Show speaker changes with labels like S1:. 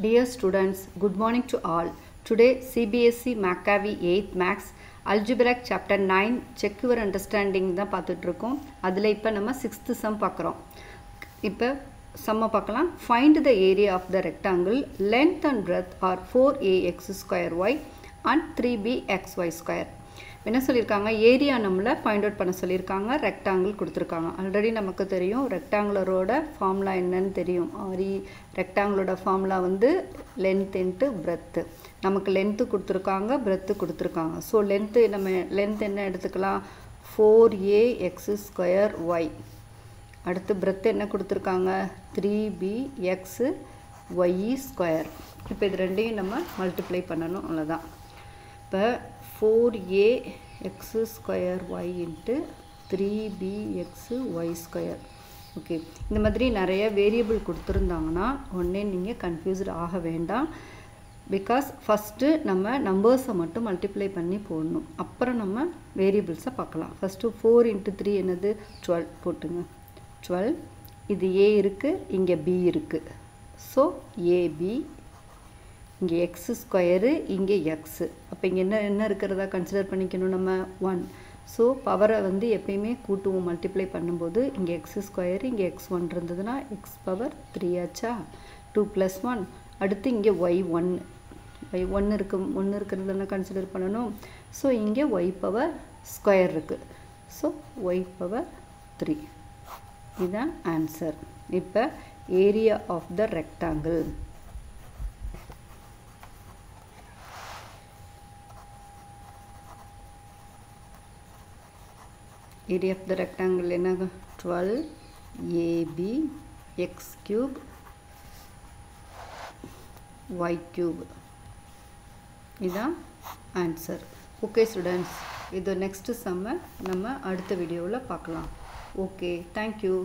S1: Dear students, good morning to all. Today CBSE McAvey 8th Max Algebraic Chapter 9 Check Your Understanding தான் பார்த்துட்டு இருக்கோம். அதில் இப்போ நம்ம 6th sum பார்க்குறோம். இப்போ sum பார்க்கலாம். Find the area of the rectangle. Length and breadth are 4ax square y and 3bxy square. என்ன சொல்லியிருக்காங்க, ஏரியா நம்மளை ஃபைண்ட் அவுட் பண்ண சொல்லியிருக்காங்க, ரெக்டாங்கிள் கொடுத்துருக்காங்க. ஆல்ரெடி நமக்கு தெரியும் ரெக்டாங்குலரோட ஃபார்முலா என்னன்னு தெரியும். ரெக்டாங்கிளோட ஃபார்முலா வந்து லென்த் இன்ட்டு பிரெத்து. நமக்கு லென்த்து கொடுத்துருக்காங்க, பிரெத்து கொடுத்துருக்காங்க. ஸோ லென்த் என்ன எடுத்துக்கலாம், 4ax ஸ்கொயர் ஒய். அடுத்து பிரெத்து என்ன கொடுத்துருக்காங்க, 3bx ஒய் ஸ்கொயர். இப்போ இது ரெண்டையும் நம்ம மல்டிப்ளை பண்ணணும், அவ்வளோதான். இப்போ 4ax square y into 3bx y square. Okay, இந்த மாதிரி நிறைய வேரியபிள் கொடுத்துருந்தாங்கன்னா ஒன்றே நீங்கள் கன்ஃபியூஸ்ட் ஆக வேண்டாம். பிகாஸ் ஃபஸ்ட்டு நம்ம நம்பர்ஸை மட்டும் மல்டிப்ளை பண்ணி போடணும், அப்புறம் நம்ம வேரியபிள்ஸை பார்க்கலாம். ஃபஸ்ட்டு 4 into 3 என்னது 12 போட்டுங்க. 12, இது a இருக்குது, இங்கே b இருக்குது. ஸோ ஏபி, இங்கே எக்ஸ் ஸ்கொயரு, இங்கே எக்ஸு. அப்போ இங்கே என்ன இருக்கிறதா கன்சிடர் பண்ணிக்கணும் நம்ம, 1. ஸோ பவரை வந்து எப்பயுமே கூட்டுவோம் மல்டிப்ளை பண்ணும்போது. இங்கே எக்ஸ் ஸ்கொயரு, இங்கே x1 இருந்ததுன்னா எக்ஸ் பவர் 3 ஆச்சா, 2 + 1. அடுத்து இங்கே y1 இருக்கிறதுனா கன்சிடர் பண்ணணும். ஸோ இங்கே y பவர் ஸ்கொயர் இருக்குது. So y power 3. இதுதான் ஆன்சர். இப்போ area of the rectangle. Area of the rectangle என்ன, 12ab x cube y cube. இதுதான் ஆன்சர். ஓகே ஸ்டூடெண்ட்ஸ், இது நெக்ஸ்ட் சம்ம நம்ம அடுத்த வீடியோவில் பார்க்கலாம். Okay, thank you.